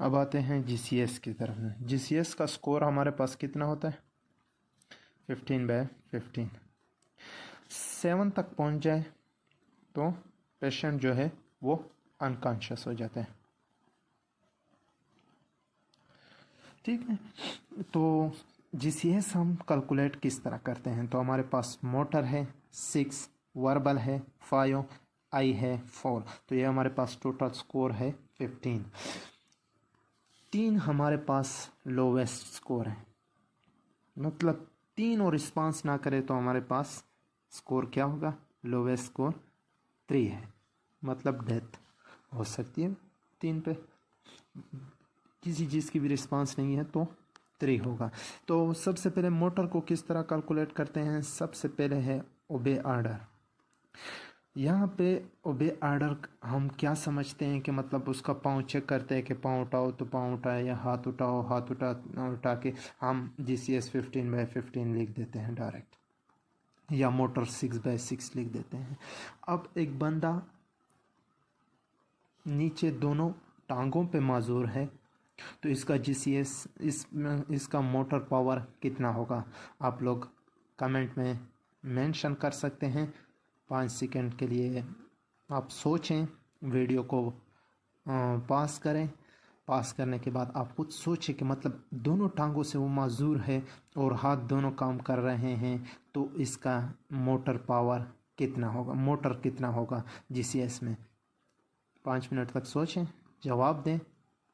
अब आते हैं जीसीएस की तरफ में। जीसीएस का स्कोर हमारे पास कितना होता है? 15/15। 7 तक पहुंच जाए तो पेशेंट जो है वो अनकॉन्शियस हो जाते हैं। ठीक है, तो जीसीएस हम कैलकुलेट किस तरह करते हैं? तो हमारे पास मोटर है 6, वर्बल है 5, आई है 4, तो ये हमारे पास टोटल स्कोर है 15। 3 हमारे पास लोवेस्ट स्कोर है, मतलब 3 और रिस्पांस ना करे तो हमारे पास स्कोर क्या होगा? लोवेस्ट स्कोर 3 है, मतलब डेथ हो सकती है 3 पे। किसी चीज़ की भी रिस्पांस नहीं है तो 3 होगा। तो सबसे पहले मोटर को किस तरह कैलकुलेट करते हैं? सबसे पहले है ओबे ऑर्डर। यहाँ पे ओबे ऑर्डर हम क्या समझते हैं कि मतलब उसका पाँव चेक करते हैं कि पाँव उठाओ तो पाँव उठाए, या हाथ उठाओ हाथ उठा के हम जीसीएस 15/15 लिख देते हैं डायरेक्ट, या मोटर 6/6 लिख देते हैं। अब एक बंदा नीचे दोनों टांगों पे माजूर है तो इसका जीसीएस इसका मोटर पावर कितना होगा? आप लोग कमेंट में मेंशन कर सकते हैं। 5 सेकंड के लिए आप सोचें, वीडियो को पास करें। पास करने के बाद आप खुद सोचें कि मतलब दोनों टांगों से वो माजूर है और हाथ दोनों काम कर रहे हैं, तो इसका मोटर पावर कितना होगा, मोटर कितना होगा जीसीएस में? 5 मिनट तक सोचें, जवाब दें।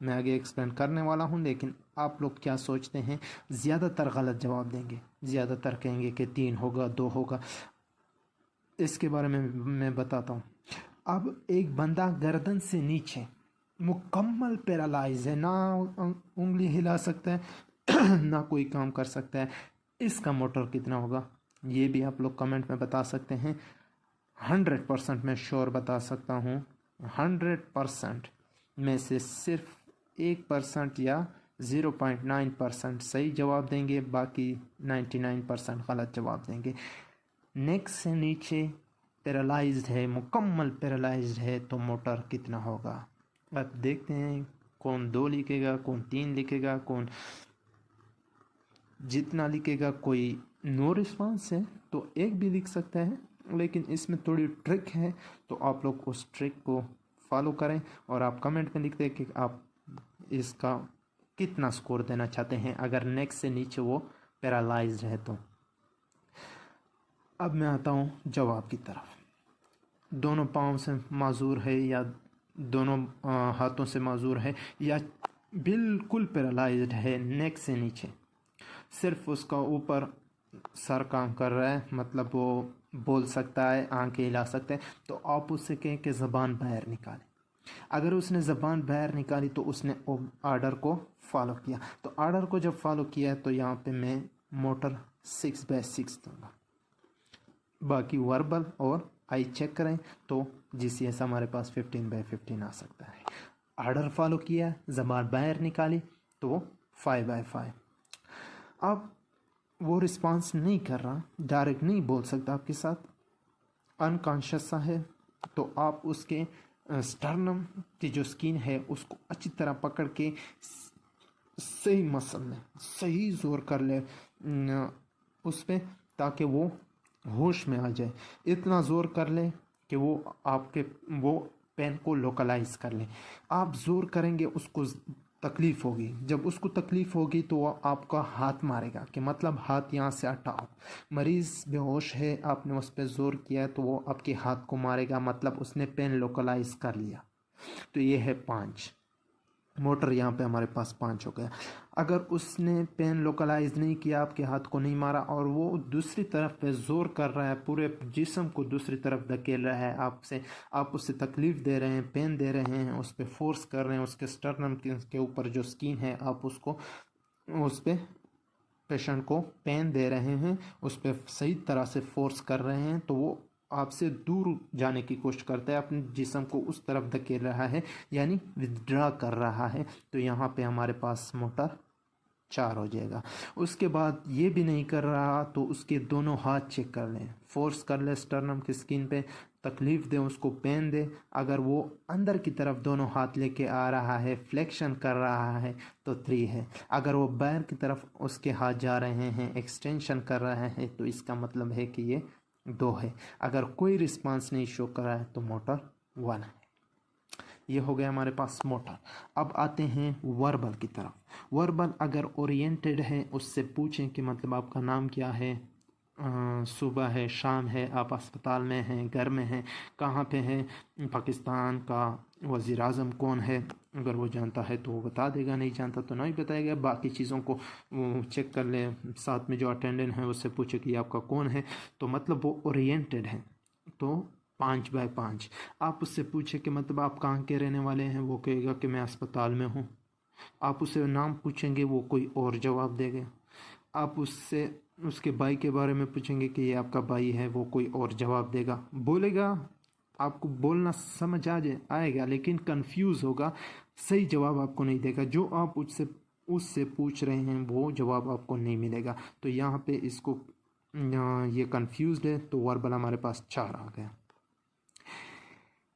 मैं आगे एक्सप्लेन करने वाला हूं, लेकिन आप लोग क्या सोचते हैं? ज़्यादातर गलत जवाब देंगे, ज़्यादातर कहेंगे कि 3 होगा 2 होगा। इसके बारे में मैं बताता हूँ। अब एक बंदा गर्दन से नीचे मुकम्मल पैरालाइज है, ना उंगली हिला सकता है ना कोई काम कर सकता है, इसका मोटर कितना होगा? ये भी आप लोग कमेंट में बता सकते हैं। 100% मैं श्योर बता सकता हूँ, 100% में से सिर्फ 1% या 0.9% सही जवाब देंगे, बाकी 99% गलत जवाब देंगे। नेक से नीचे पैरालाइज्ड है, मुकम्मल पैरालाइज्ड है, तो मोटर कितना होगा? अब देखते हैं कौन 2 लिखेगा, कौन 3 लिखेगा, कौन जितना लिखेगा। कोई नो रिस्पांस है तो 1 भी लिख सकता है, लेकिन इसमें थोड़ी ट्रिक है, तो आप लोग उस ट्रिक को फॉलो करें और आप कमेंट में लिख दें कि आप इसका कितना स्कोर देना चाहते हैं अगर नेक से नीचे वो पैरालाइज्ड है तो। अब मैं आता हूँ जवाब की तरफ। दोनों पाँव से माजूर है, या दोनों हाथों से माजूर है, या बिल्कुल पैरालाइज्ड है नेक से नीचे, सिर्फ उसका ऊपर सर काम कर रहा है, मतलब वो बोल सकता है, आंखें हिला सकते हैं, तो आप उससे कहें कि ज़बान बाहर निकालें। अगर उसने ज़बान बाहर निकाली तो उसने ऑर्डर को फॉलो किया। तो ऑर्डर को जब फॉलो किया तो यहाँ पे मैं मोटर 6/6 दूंगा। बाकी वर्बल और आई चेक करें तो जीसीएस हमारे पास 15/15 आ सकता है। ऑर्डर फॉलो किया, ज़बान बाहर निकाली, तो 5/5। अब वो रिस्पांस नहीं कर रहा, डायरेक्ट नहीं बोल सकता आपके साथ, अनकॉन्शियस सा है, तो आप उसके स्टर्नम की जो स्किन है उसको अच्छी तरह पकड़ के सही मसल लें, सही जोर कर ले उस पर, ताकि वो होश में आ जाए। इतना जोर कर ले कि वो आपके वो पेन को लोकलाइज कर ले। आप जोर करेंगे उसको तकलीफ़ होगी, जब उसको तकलीफ़ होगी तो वो आपका हाथ मारेगा कि मतलब हाथ यहाँ से हटाओ। मरीज़ बेहोश है, आपने उस पर ज़ोर किया है तो वो आपके हाथ को मारेगा, मतलब उसने पेन लोकलाइज कर लिया। तो ये है 5 मोटर, यहाँ पे हमारे पास 5 हो गया। अगर उसने पेन लोकलाइज नहीं किया, आपके हाथ को नहीं मारा, और वो दूसरी तरफ पे जोर कर रहा है, पूरे जिस्म को दूसरी तरफ धकेल रहा है आपसे, आप उससे तकलीफ़ दे रहे हैं, पेन दे रहे हैं, उस पर फोर्स कर रहे हैं, उसके स्टर्नम के ऊपर जो स्किन है आप उसको उस पर पेशेंट को पेन दे रहे हैं, उस पर सही तरह से फोर्स कर रहे हैं, तो वो आपसे दूर जाने की कोशिश करता है, अपने जिस्म को उस तरफ धकेल रहा है, यानी विथड्रा कर रहा है। तो यहाँ पे हमारे पास मोटर 4 हो जाएगा। उसके बाद ये भी नहीं कर रहा तो उसके दोनों हाथ चेक कर लें, फोर्स कर ले स्टर्नम की स्किन पे, तकलीफ दे, उसको पेन दे। अगर वो अंदर की तरफ दोनों हाथ लेके आ रहा है, फ्लेक्शन कर रहा है तो 3 है। अगर वो बाहर की तरफ उसके हाथ जा रहे हैं, एक्सटेंशन कर रहे हैं, तो इसका मतलब है कि ये 2 है। अगर कोई रिस्पांस नहीं शो कर रहा है तो मोटर 1 है। ये हो गया हमारे पास मोटर। अब आते हैं वर्बल की तरफ। वर्बल अगर ओरिएंटेड है, उससे पूछें कि मतलब आपका नाम क्या है, सुबह है, शाम है, आप अस्पताल में हैं, घर में हैं, कहाँ पे हैं, पाकिस्तान का वज़ीर आज़म कौन है, अगर वो जानता है तो वो बता देगा, नहीं जानता तो नहीं बताएगा। बाकी चीज़ों को चेक कर ले, साथ में जो अटेंडेंट है उससे पूछे कि आपका कौन है, तो मतलब वो ओरिएंटेड है। तो 5/5। आप उससे पूछे कि मतलब आप कहाँ के रहने वाले हैं, वो कहेगा कि मैं अस्पताल में हूँ। आप उससे नाम पूछेंगे, वो कोई और जवाब देगा। आप उससे उसके भाई के बारे में पूछेंगे कि ये आपका भाई है, वो कोई और जवाब देगा, बोलेगा। आपको बोलना समझ आएगा लेकिन कंफ्यूज होगा, सही जवाब आपको नहीं देगा। जो आप उससे पूछ रहे हैं वो जवाब आपको नहीं मिलेगा। तो यहाँ पे इसको ये कंफ्यूज है, तो वर्बल हमारे पास 4 आ गया।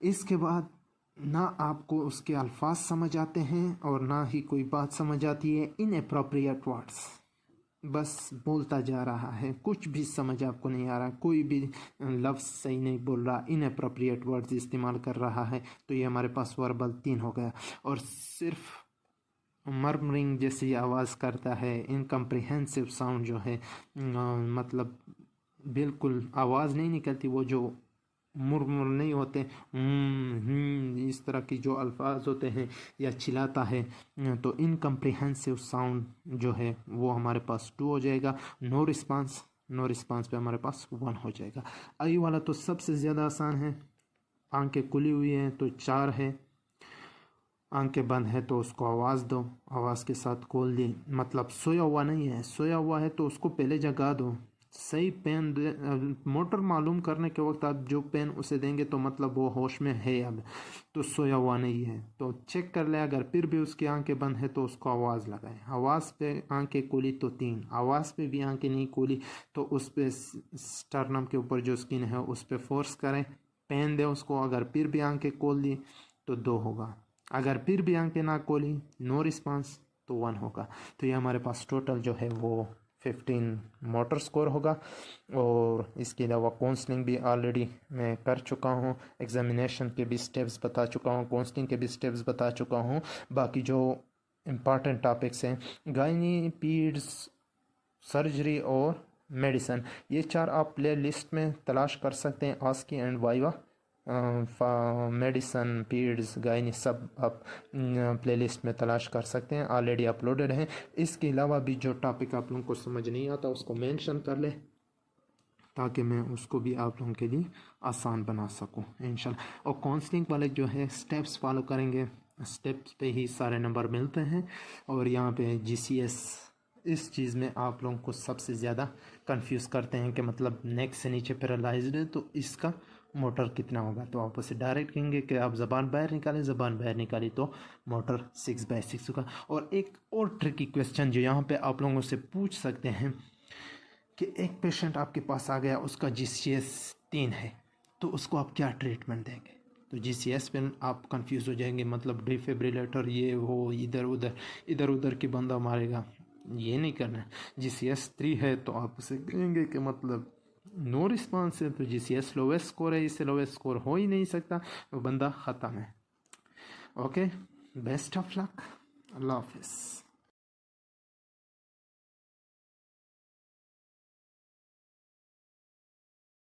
इसके बाद ना आपको उसके अल्फाज समझ आते हैं और ना ही कोई बात समझ आती है। इनएप्रोप्रिएट वर्ड्स, बस बोलता जा रहा है, कुछ भी समझ आपको नहीं आ रहा, कोई भी लफ्ज़ सही नहीं बोल रहा, इनएप्रोप्रिएट वर्ड्स इस्तेमाल कर रहा है, तो ये हमारे पास वर्बल 3 हो गया। और सिर्फ मर्मरिंग जैसी आवाज़ करता है, इनकम्प्रिहेंसिव साउंड जो है, मतलब बिल्कुल आवाज़ नहीं निकलती, वो जो मुरमुर नहीं होते, इस तरह की जो अल्फाज होते हैं, या चिल्लाता है, तो इनकम्प्रिहेंसिव साउंड जो है वो हमारे पास 2 हो जाएगा। नो रिस्पांस पे हमारे पास 1 हो जाएगा। आई वाला तो सबसे ज़्यादा आसान है। आंखें खुली हुई हैं तो 4 है, आंखें बंद है तो उसको आवाज़ दो, आवाज़ के साथ खोल दी, मतलब सोया हुआ नहीं है, सोया हुआ है तो उसको पहले जगा दो। सही पेन मोटर मालूम करने के वक्त आप जो पेन उसे देंगे तो मतलब वो होश में है, अब तो सोया हुआ नहीं है, तो चेक कर ले। अगर फिर भी उसकी आंखें बंद है तो उसको आवाज़ लगाएं। आवाज़ पे आंखें खोली तो 3, आवाज़ पे भी आंखें नहीं खोली तो उस पर स्टर्नम के ऊपर जो स्किन है उस पर फोर्स करें, पेन दें उसको। अगर फिर भी आंखें खोल दी तो 2 होगा। अगर फिर भी आंखें ना खोली, नो रिस्पांस, तो 1 होगा। तो ये हमारे पास टोटल जो है वो 15 मोटर स्कोर होगा। और इसके अलावा काउंसलिंग भी ऑलरेडी मैं कर चुका हूँ, एग्जामिनेशन के भी स्टेप्स बता चुका हूँ, काउंसलिंग के भी स्टेप्स बता चुका हूँ। बाकी जो इम्पॉर्टेंट टॉपिक्स हैं, गायनी, पीड्स, सर्जरी और मेडिसन, ये 4 आप प्ले लिस्ट में तलाश कर सकते हैं। OSCE and viva, medicine, peds, gynae सब आप प्लेलिस्ट में तलाश कर सकते हैं, ऑलरेडी अपलोडेड हैं। इसके अलावा भी जो टॉपिक आप लोगों को समझ नहीं आता उसको मेंशन कर ले, ताकि मैं उसको भी आप लोगों के लिए आसान बना सकूं इंशाल्लाह। और काउंसलिंग वाले जो है स्टेप्स फॉलो करेंगे, स्टेप्स पे ही सारे नंबर मिलते हैं। और यहाँ पे GCS इस चीज़ में आप लोगों को सबसे ज़्यादा कंफ्यूज करते हैं कि मतलब नेक से नीचे पैरालाइज्ड है तो इसका मोटर कितना होगा। तो आप उसे डायरेक्ट कहेंगे कि आप ज़बान बाहर निकालें, ज़बान बाहर निकाली तो मोटर 6/6 होगा। और एक और ट्रिकी क्वेश्चन जो यहाँ पे आप लोगों से पूछ सकते हैं कि एक पेशेंट आपके पास आ गया, उसका GCS 3 है, तो उसको आप क्या ट्रीटमेंट देंगे। तो GCS पे आप कंफ्यूज हो जाएंगे, मतलब डिफिब्रिलेटर ये वो इधर उधर की बंदा मारेगा, ये नहीं करना। GCS 3 है तो आप उसे कहेंगे कि मतलब नो रिस्पॉन्स है, तो GCS लोवेस्ट स्कोर है, इससे लोवेस्ट स्कोर हो ही नहीं सकता, वो बंदा ख़त्म है। ओके, बेस्ट ऑफ लक, अल्लाह हाफिज़।